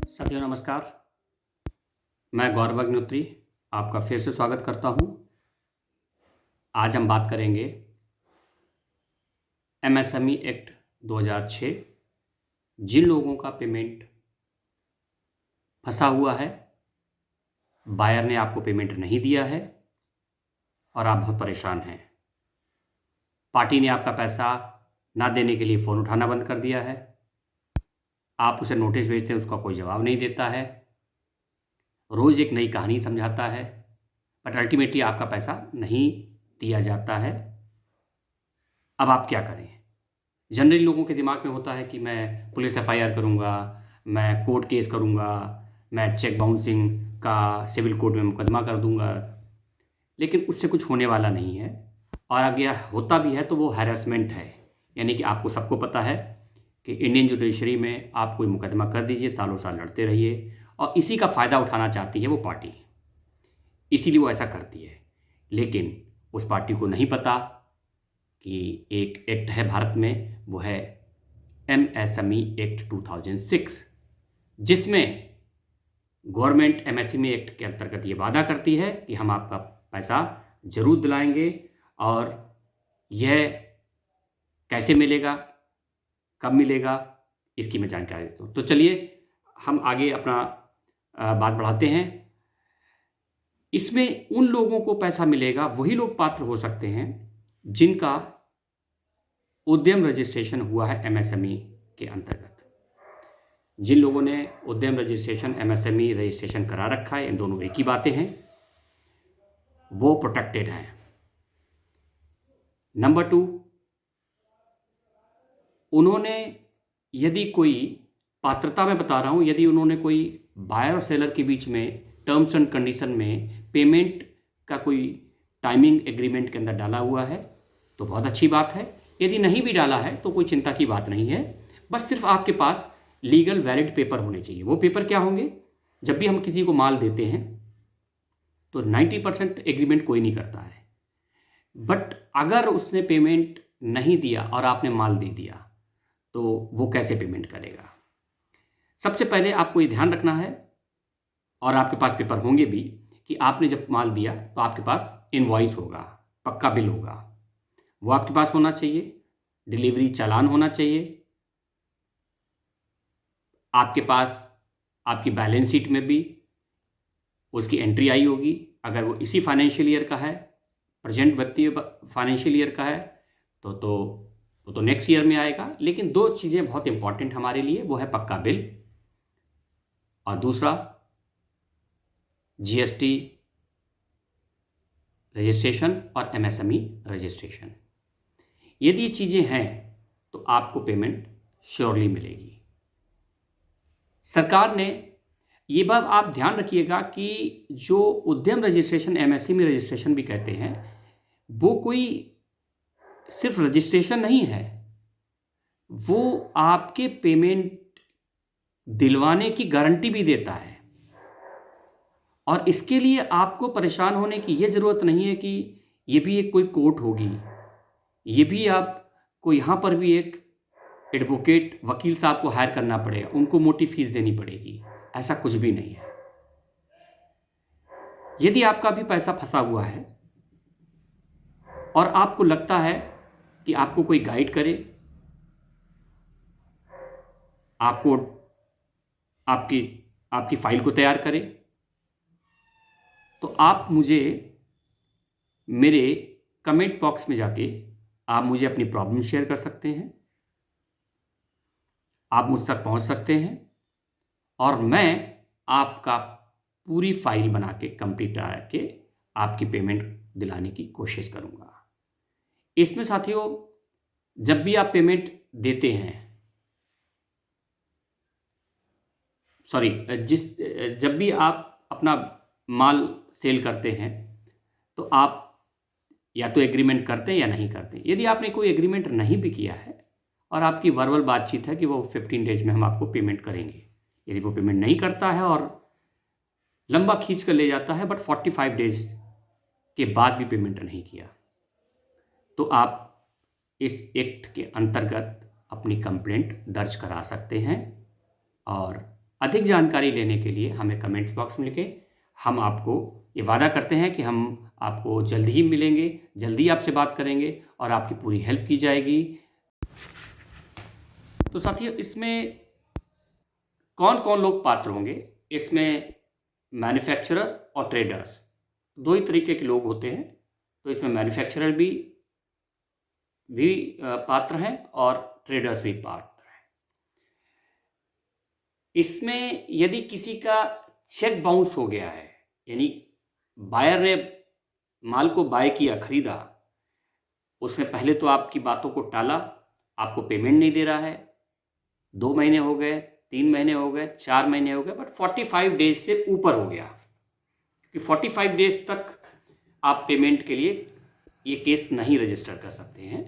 साथियों नमस्कार। मैं गौरव अग्निहोत्री आपका फिर से स्वागत करता हूं। आज हम बात करेंगे एमएसएमई एक्ट 2006। जिन लोगों का पेमेंट फंसा हुआ है, बायर ने आपको पेमेंट नहीं दिया है और आप बहुत परेशान हैं। पार्टी ने आपका पैसा ना देने के लिए फ़ोन उठाना बंद कर दिया है। आप उसे नोटिस भेजते हैं, उसका कोई जवाब नहीं देता है। रोज़ एक नई कहानी समझाता है, बट अल्टीमेटली आपका पैसा नहीं दिया जाता है। अब आप क्या करें? जनरली लोगों के दिमाग में होता है कि मैं पुलिस एफआईआर करूंगा, मैं कोर्ट केस करूंगा, मैं चेक बाउंसिंग का सिविल कोर्ट में मुकदमा कर दूंगा। लेकिन उससे कुछ होने वाला नहीं है, और अगर होता भी है तो वो हैरेसमेंट है। यानी कि आपको सबको पता है कि इंडियन जुडिशरी में आप कोई मुकदमा कर दीजिए, सालों साल लड़ते रहिए, और इसी का फ़ायदा उठाना चाहती है वो पार्टी, इसीलिए वो ऐसा करती है। लेकिन उस पार्टी को नहीं पता कि एक एक्ट है भारत में, वो है एमएसएमई एक्ट 2006, जिसमें गवर्नमेंट एमएसएमई एक्ट के अंतर्गत ये वादा करती है कि हम आपका पैसा जरूर दिलाएंगे। और यह कैसे मिलेगा, कब मिलेगा, इसकी मैं जानकारी देता हूँ। तो चलिए हम आगे अपना बात बढ़ाते हैं। इसमें उन लोगों को पैसा मिलेगा, वही लोग पात्र हो सकते हैं जिनका उद्यम रजिस्ट्रेशन हुआ है एमएसएमई के अंतर्गत। जिन लोगों ने उद्यम रजिस्ट्रेशन, एमएसएमई रजिस्ट्रेशन करा रखा है, इन दोनों एक ही बातें हैं, वो प्रोटेक्टेड हैं। नंबर 2, उन्होंने यदि कोई पात्रता में बता रहा हूं, यदि उन्होंने कोई बायर और सेलर के बीच में टर्म्स एंड कंडीशन में पेमेंट का कोई टाइमिंग एग्रीमेंट के अंदर डाला हुआ है तो बहुत अच्छी बात है। यदि नहीं भी डाला है तो कोई चिंता की बात नहीं है। बस सिर्फ आपके पास लीगल वैलिड पेपर होने चाहिए। वो पेपर क्या होंगे? जब भी हम किसी को माल देते हैं तो 90% एग्रीमेंट कोई नहीं करता है, बट अगर उसने पेमेंट नहीं दिया और आपने माल दे दिया तो वो कैसे पेमेंट करेगा? सबसे पहले आपको ये ध्यान रखना है, और आपके पास पेपर होंगे भी, कि आपने जब माल दिया तो आपके पास इनवॉइस होगा, पक्का बिल होगा, वो आपके पास होना चाहिए। डिलीवरी चालान होना चाहिए आपके पास। आपकी बैलेंस शीट में भी उसकी एंट्री आई होगी। अगर वो इसी फाइनेंशियल ईयर का है, प्रेजेंट वित्तीय फाइनेंशियल ईयर का है, तो नेक्स्ट ईयर में आएगा। लेकिन 2 चीज़ें बहुत इंपॉर्टेंट हमारे लिए, वो है पक्का बिल और दूसरा जीएसटी रजिस्ट्रेशन और एमएसएमई रजिस्ट्रेशन। यदि ये चीज़ें हैं तो आपको पेमेंट श्योरली मिलेगी। सरकार ने ये बात आप ध्यान रखिएगा कि जो उद्यम रजिस्ट्रेशन, एमएसएमई रजिस्ट्रेशन भी कहते हैं, वो कोई सिर्फ रजिस्ट्रेशन नहीं है, वो आपके पेमेंट दिलवाने की गारंटी भी देता है। और इसके लिए आपको परेशान होने की ये ज़रूरत नहीं है कि ये भी एक कोई कोर्ट होगी, ये भी आपको यहाँ पर भी एक एडवोकेट, वकील साहब को हायर करना पड़ेगा, उनको मोटी फीस देनी पड़ेगी। ऐसा कुछ भी नहीं है। यदि आपका भी पैसा फंसा हुआ है और आपको लगता है कि आपको कोई गाइड करे, आपको आपकी आपकी फाइल को तैयार करे, तो आप मुझे मेरे कमेंट बॉक्स में जाके आप मुझे अपनी प्रॉब्लम शेयर कर सकते हैं, आप मुझ तक पहुंच सकते हैं, और मैं आपका पूरी फाइल बना के कंप्लीट करके आपकी पेमेंट दिलाने की कोशिश करूंगा। इसमें साथियों, जब भी आप पेमेंट देते हैं, जब भी आप अपना माल सेल करते हैं तो आप या तो एग्रीमेंट करते हैं या नहीं करते। यदि आपने कोई एग्रीमेंट नहीं भी किया है और आपकी वर्बल बातचीत है कि वो 15 डेज में हम आपको पेमेंट करेंगे, यदि वो पेमेंट नहीं करता है और लंबा खींच कर ले जाता है, बट 45 डेज के बाद भी पेमेंट नहीं किया, तो आप इस एक्ट के अंतर्गत अपनी कंप्लेंट दर्ज करा सकते हैं। और अधिक जानकारी लेने के लिए हमें कमेंट्स बॉक्स में लिखें। हम आपको ये वादा करते हैं कि हम आपको जल्द ही मिलेंगे, जल्दी आपसे बात करेंगे और आपकी पूरी हेल्प की जाएगी। तो साथियों, इसमें कौन कौन लोग पात्र होंगे? इसमें मैन्युफैक्चरर और ट्रेडर्स, दो ही तरीके के लोग होते हैं। तो इसमें मैन्युफैक्चरर भी पात्र हैं और ट्रेडर्स भी पात्र हैं। इसमें यदि किसी का चेक बाउंस हो गया है, यानी बायर ने माल को बाय किया, खरीदा, उसने पहले तो आपकी बातों को टाला, आपको पेमेंट नहीं दे रहा है, 2 महीने हो गए, 3 महीने हो गए, 4 महीने हो गए, बट 45 डेज से ऊपर हो गया कि 45 डेज तक आप पेमेंट के लिए ये केस नहीं रजिस्टर कर सकते हैं,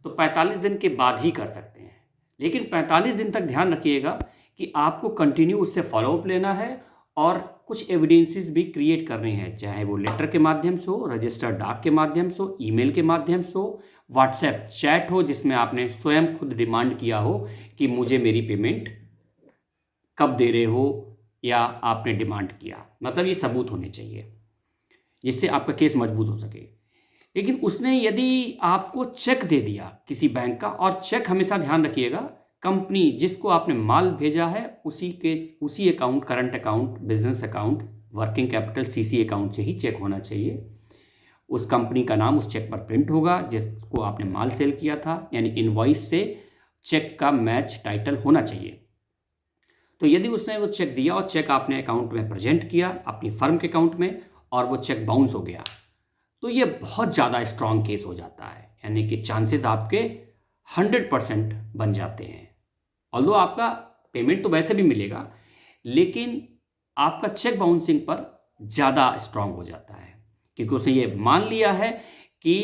तो 45 दिन के बाद ही कर सकते हैं। लेकिन 45 दिन तक ध्यान रखिएगा कि आपको कंटिन्यू उससे फॉलोअप लेना है और कुछ एविडेंसेस भी क्रिएट करने हैं, चाहे वो लेटर के माध्यम से हो, रजिस्टर्ड डाक के माध्यम से हो, ईमेल के माध्यम से हो, व्हाट्सएप चैट हो जिसमें आपने स्वयं खुद डिमांड किया हो कि मुझे मेरी पेमेंट कब दे रहे हो, या आपने डिमांड किया, मतलब ये सबूत होने चाहिए जिससे आपका केस मजबूत हो सके। लेकिन उसने यदि आपको चेक दे दिया किसी बैंक का, और चेक हमेशा ध्यान रखिएगा कंपनी जिसको आपने माल भेजा है उसी account, current account, business account, working capital, CC account से ही चेक होना चाहिए। उस कंपनी का नाम उस चेक पर प्रिंट होगा जिसको आपने माल सेल किया था, यानी इनवॉइस से चेक का मैच टाइटल होना चाहिए। तो यदि उसने वो चेक दिया और चेक आपने अकाउंट में प्रेजेंट किया अपनी फर्म के अकाउंट में, और वो चेक बाउंस हो गया, तो ये बहुत ज़्यादा स्ट्रांग केस हो जाता है, यानी कि चांसेस आपके 100% बन जाते हैं। ऑल्दो आपका पेमेंट तो वैसे भी मिलेगा, लेकिन आपका चेक बाउंसिंग पर ज़्यादा स्ट्रांग हो जाता है, क्योंकि उसने ये मान लिया है कि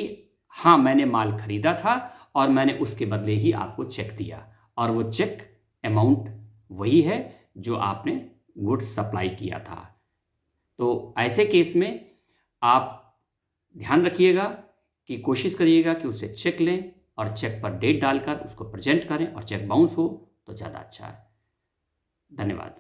हाँ, मैंने माल खरीदा था और मैंने उसके बदले ही आपको चेक दिया, और वो चेक अमाउंट वही है जो आपने गुड्स सप्लाई किया था। तो ऐसे केस में आप ध्यान रखिएगा कि कोशिश करिएगा कि उससे चेक लें और चेक पर डेट डालकर उसको प्रेजेंट करें, और चेक बाउंस हो तो ज़्यादा अच्छा है। धन्यवाद।